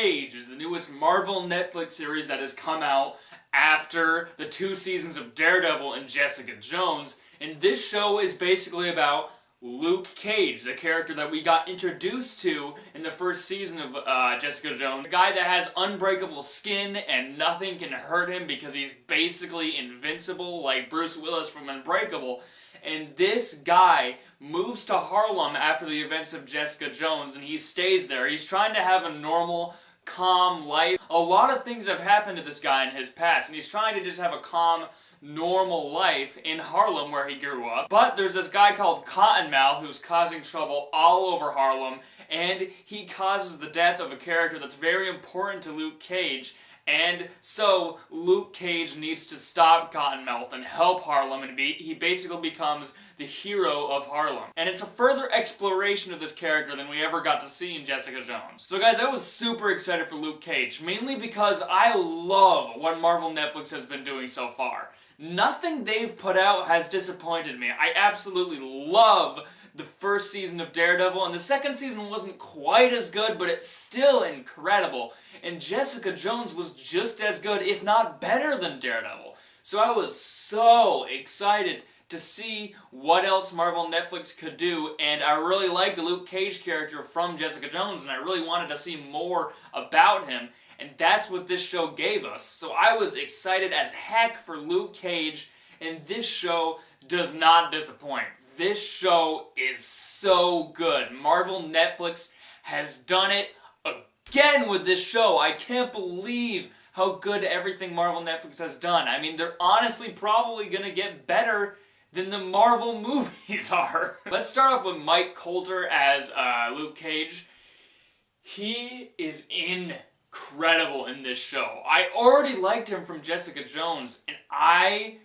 Cage is the newest Marvel Netflix series that has come out after the 2 seasons of Daredevil and Jessica Jones, and this show is basically about Luke Cage, the character that we got introduced to in the first season of Jessica Jones. The guy that has unbreakable skin and nothing can hurt him because he's basically invincible like Bruce Willis from Unbreakable. And this guy moves to Harlem after the events of Jessica Jones and he stays there. He's trying to have a normal, calm life. A lot of things have happened to this guy in his past and he's trying to just have a calm, normal life in Harlem where he grew up. But there's this guy called Cottonmouth who's causing trouble all over Harlem, and he causes the death of a character that's very important to Luke Cage, and so Luke Cage needs to stop Cottonmouth and help Harlem, and he basically becomes the hero of Harlem. And it's a further exploration of this character than we ever got to see in Jessica Jones. So guys, I was super excited for Luke Cage, mainly because I love what Marvel Netflix has been doing so far. Nothing they've put out has disappointed me. I absolutely love the first season of Daredevil, and the second season wasn't quite as good, but it's still incredible. And Jessica Jones was just as good, if not better than Daredevil. So I was so excited to see what else Marvel Netflix could do, and I really liked the Luke Cage character from Jessica Jones, and I really wanted to see more about him. And that's what this show gave us. So I was excited as heck for Luke Cage, and this show does not disappoint. This show is so good. Marvel Netflix has done it again with this show. I can't believe how good everything Marvel Netflix has done. I mean, they're honestly probably gonna get better than the Marvel movies are. Let's start off with Mike Colter as Luke Cage. He is incredible in this show. I already liked him from Jessica Jones, and I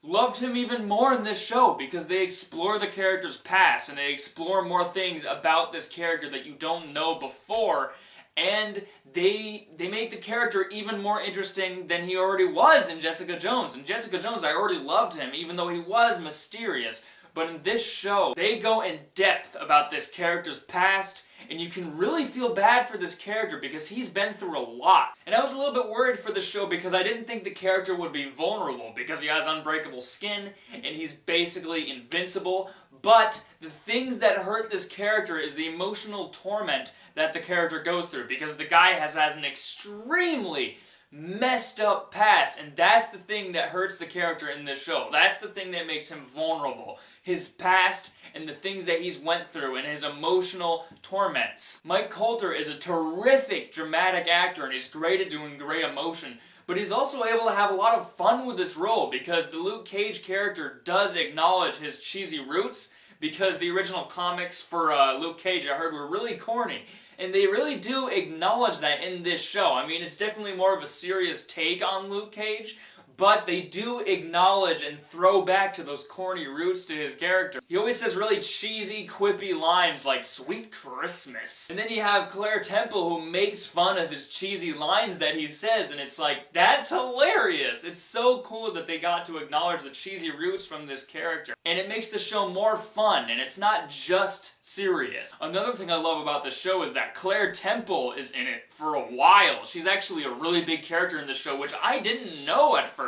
loved him even more in this show because they explore the character's past and they explore more things about this character that you don't know before, and they make the character even more interesting than he already was in Jessica Jones. In Jessica Jones, I already loved him even though he was mysterious, but in this show, they go in depth about this character's past, and you can really feel bad for this character because he's been through a lot. And I was a little bit worried for the show because I didn't think the character would be vulnerable because he has unbreakable skin and he's basically invincible. But the things that hurt this character is the emotional torment that the character goes through because the guy has an extremely messed up past, and that's the thing that hurts the character in this show. That's the thing that makes him vulnerable. His past and the things that he's went through and his emotional torments. Mike Colter is a terrific dramatic actor and he's great at doing great emotion, but he's also able to have a lot of fun with this role because the Luke Cage character does acknowledge his cheesy roots because the original comics for Luke Cage, I heard, were really corny. And they really do acknowledge that in this show. I mean, it's definitely more of a serious take on Luke Cage, but they do acknowledge and throw back to those corny roots to his character. He always says really cheesy, quippy lines like, "Sweet Christmas." And then you have Claire Temple who makes fun of his cheesy lines that he says, and it's like, that's hilarious! It's so cool that they got to acknowledge the cheesy roots from this character. And it makes the show more fun, and it's not just serious. Another thing I love about the show is that Claire Temple is in it for a while. She's actually a really big character in the show, which I didn't know at first.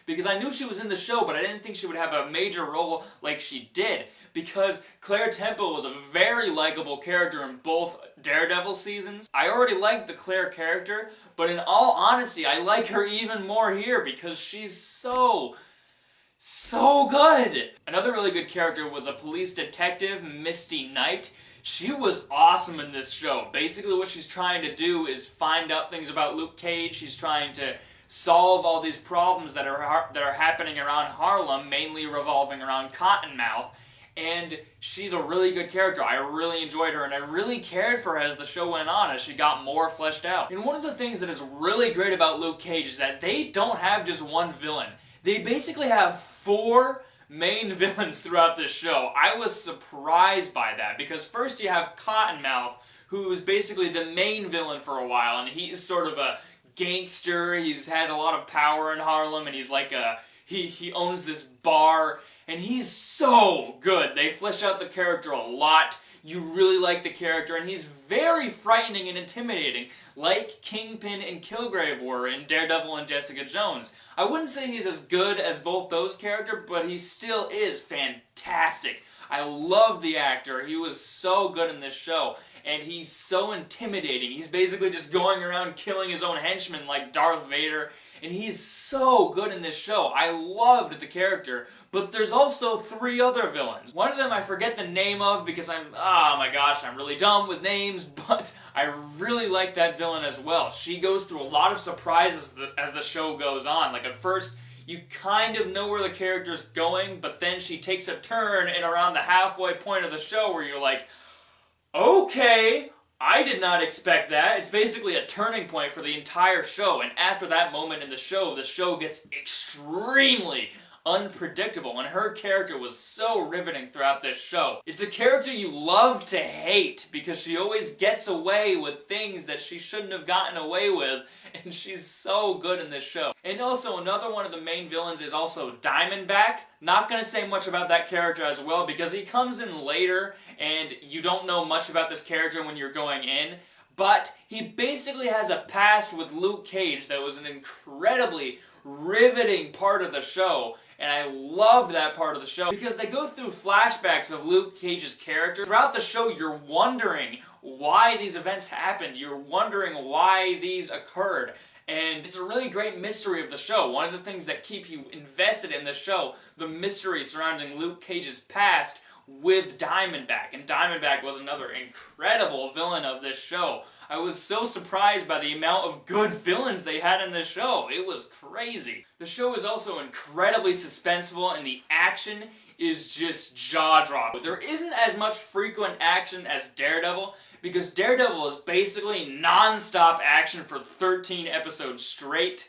Because I knew she was in the show, but I didn't think she would have a major role like she did. Because Claire Temple was a very likable character in both Daredevil seasons. I already liked the Claire character, but in all honesty, I like her even more here because she's so good. Another really good character was a police detective, Misty Knight. She was awesome in this show. Basically what she's trying to do is find out things about Luke Cage. She's trying to solve all these problems that are happening around Harlem, mainly revolving around Cottonmouth, and she's a really good character. I really enjoyed her, and I really cared for her as the show went on, as she got more fleshed out. And one of the things that is really great about Luke Cage is that they don't have just one villain. They basically have 4 main villains throughout this show. I was surprised by that, because first you have Cottonmouth, who's basically the main villain for a while, and he's sort of a gangster. He has a lot of power in Harlem, and he's like he owns this bar, and he's so good. They flesh out the character a lot. you really like the character, and he's very frightening and intimidating, like Kingpin and Kilgrave were in Daredevil and Jessica Jones. I wouldn't say he's as good as both those characters, but he still is fantastic. I love the actor. He was so good in this show, and he's so intimidating. He's basically just going around killing his own henchmen like Darth Vader, and he's so good in this show. I loved the character, but there's also 3 other villains. One of them I forget the name of because oh my gosh, I'm really dumb with names, but I really like that villain as well. She goes through a lot of surprises as the show goes on. Like at first, you kind of know where the character's going, but then she takes a turn and around the halfway point of the show where you're like, okay, I did not expect that. It's basically a turning point for the entire show, and after that moment in the show gets extremely unpredictable, and her character was so riveting throughout this show. It's a character you love to hate because she always gets away with things that she shouldn't have gotten away with, and she's so good in this show. And also, another one of the main villains is also Diamondback. Not gonna say much about that character as well because he comes in later and you don't know much about this character when you're going in, but he basically has a past with Luke Cage that was an incredibly riveting part of the show, and I love that part of the show because they go through flashbacks of Luke Cage's character. Throughout the show, you're wondering why these events happened. You're wondering why these occurred. And it's a really great mystery of the show. One of the things that keep you invested in the show, the mystery surrounding Luke Cage's past with Diamondback. And Diamondback was another incredible villain of this show. I was so surprised by the amount of good villains they had in this show. It was crazy. The show is also incredibly suspenseful, and the action is just jaw-dropping. There isn't as much frequent action as Daredevil, because Daredevil is basically non-stop action for 13 episodes straight,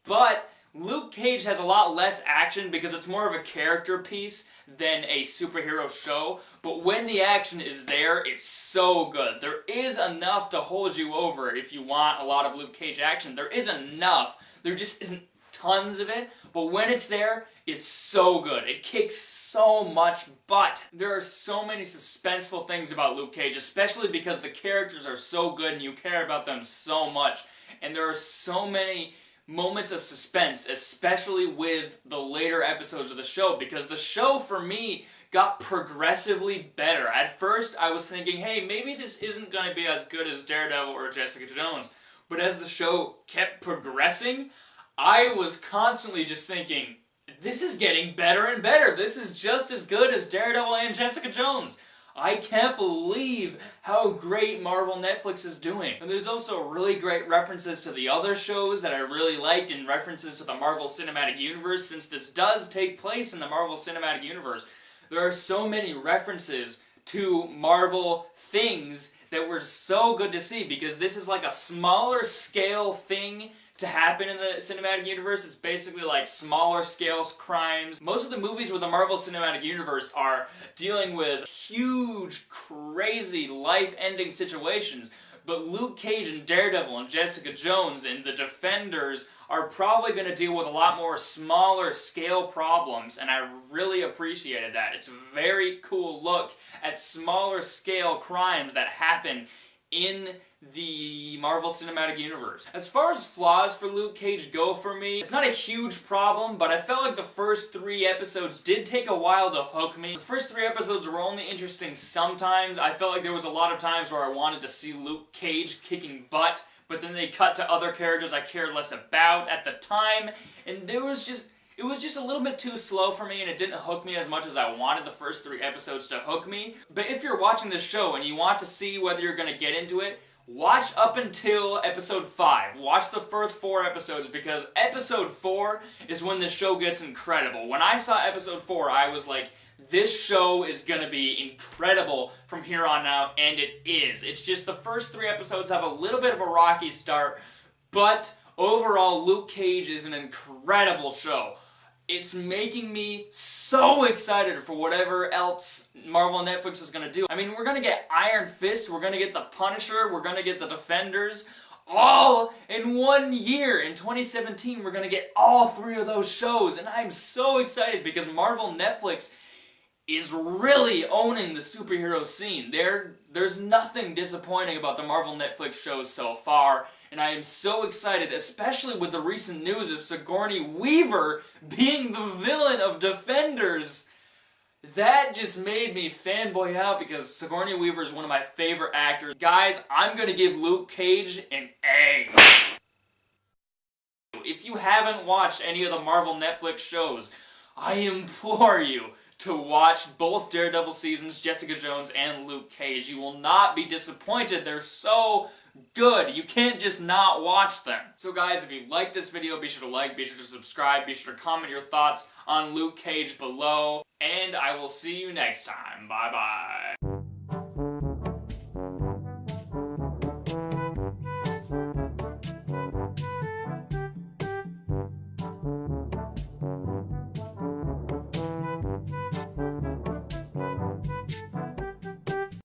but Luke Cage has a lot less action because it's more of a character piece than a superhero show, but when the action is there, it's so good. There is enough to hold you over if you want a lot of Luke Cage action. There is enough. There just isn't tons of it, but when it's there, it's so good. It kicks so much butt. There are so many suspenseful things about Luke Cage, especially because the characters are so good and you care about them so much, and there are so many moments of suspense, especially with the later episodes of the show, because the show, for me, got progressively better. At first, I was thinking, hey, maybe this isn't going to be as good as Daredevil or Jessica Jones, but as the show kept progressing, I was constantly just thinking, this is getting better and better. This is just as good as Daredevil and Jessica Jones. I can't believe how great Marvel Netflix is doing. And there's also really great references to the other shows that I really liked, and references to the Marvel Cinematic Universe, since this does take place in the Marvel Cinematic Universe. There are so many references to Marvel things that were so good to see, because this is like a smaller scale thing to happen in the cinematic universe. It's basically like smaller scale crimes. Most of the movies with the Marvel Cinematic Universe are dealing with huge, crazy, life-ending situations, but Luke Cage and Daredevil and Jessica Jones and the Defenders are probably going to deal with a lot more smaller scale problems, and I really appreciated that. It's a very cool look at smaller scale crimes that happen in the Marvel Cinematic Universe. As far as flaws for Luke Cage go for me, it's not a huge problem, but I felt like the first 3 episodes did take a while to hook me. The first 3 episodes were only interesting sometimes. I felt like there was a lot of times where I wanted to see Luke Cage kicking butt, but then they cut to other characters I cared less about at the time, and it was just a little bit too slow for me, and it didn't hook me as much as I wanted the first 3 episodes to hook me. But if you're watching this show and you want to see whether you're going to get into it, watch up until episode 5. Watch the first 4 episodes, because episode 4 is when the show gets incredible. When I saw episode 4, I was like, this show is going to be incredible from here on out, and it is. It's just the first 3 episodes have a little bit of a rocky start, but overall, Luke Cage is an incredible show. It's making me so excited for whatever else Marvel Netflix is going to do. I mean, we're going to get Iron Fist, we're going to get The Punisher, we're going to get The Defenders, all in 1 year. In 2017, we're going to get all 3 of those shows, and I'm so excited because Marvel Netflix is really owning the superhero scene. There's nothing disappointing about the Marvel Netflix shows so far, and I am so excited, especially with the recent news of Sigourney Weaver being the villain of Defenders. That just made me fanboy out because Sigourney Weaver is one of my favorite actors. Guys, I'm gonna give Luke Cage an A. If you haven't watched any of the Marvel Netflix shows, I implore you to watch both Daredevil seasons, Jessica Jones, and Luke Cage. You will not be disappointed. They're so good. You can't just not watch them. So guys, if you like this video, be sure to like, be sure to subscribe, be sure to comment your thoughts on Luke Cage below, and I will see you next time. Bye-bye.